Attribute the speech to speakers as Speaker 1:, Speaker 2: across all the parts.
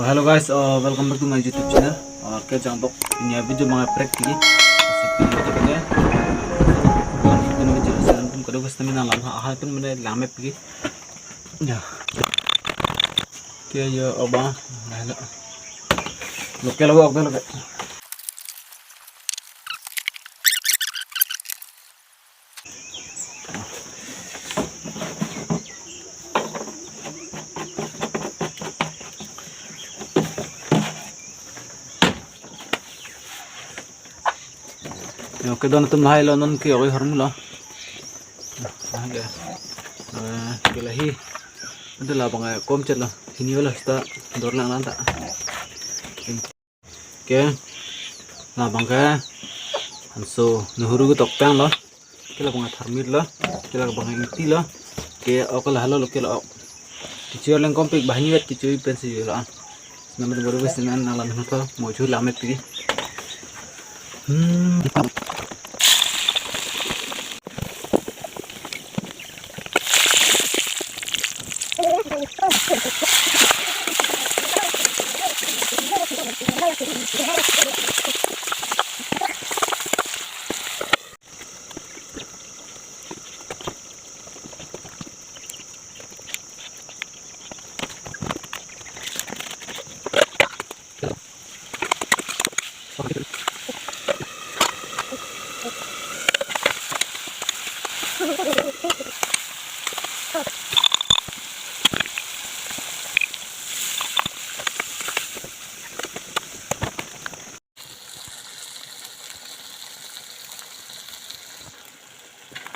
Speaker 1: Hello guys, welcome back to my YouTube channel. और क्या चाहता हूँ ini अभी जो मैं prep की kadang gusto namin lang hahapon mo na lamep gi ya kaya yo oba lalo lokal ako lokal yo ke don tum lahai lo non ke oi hormula ada kelahi itu lah bang kom chat lah ini lah kita dorlang nanta ke lah bang ke hanso nuhuru ke tokpang lah kela bang tharmit lah kela bang inti lah ke okal halo lo kela kicau leng kompik bahani wet kicau pensi lah nama tu baru besingan nalan hata moju lamet pi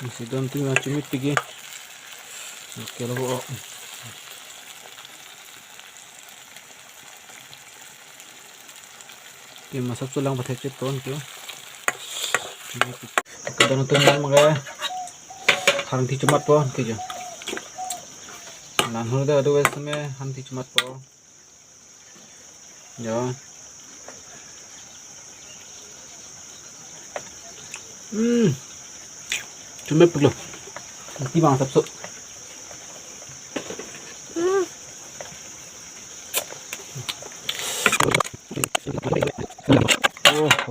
Speaker 1: isi don tu macam itu pergi okey lah buat okey masak tulang pakai ceton tu kita nonton makai hanti cemat po kerja nan hulu dah ada wes me hanti cemat po ya cuma perlu nanti bang sabso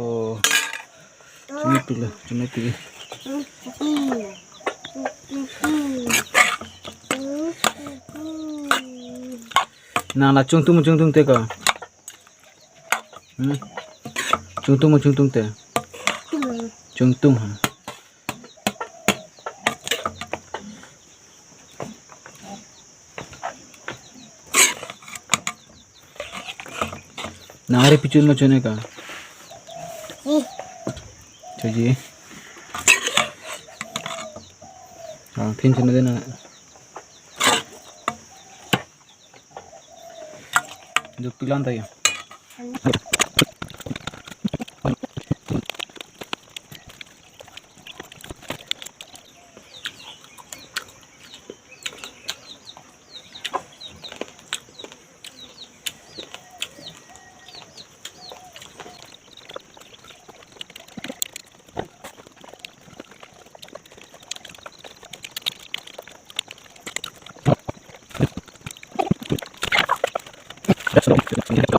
Speaker 1: oh cuma perlu nah lah cung tung teka cung tung te cung tung ha नारे पिचुल में चुने का चाहिए हाँ फिर चुने देना जो पिलान था ये That's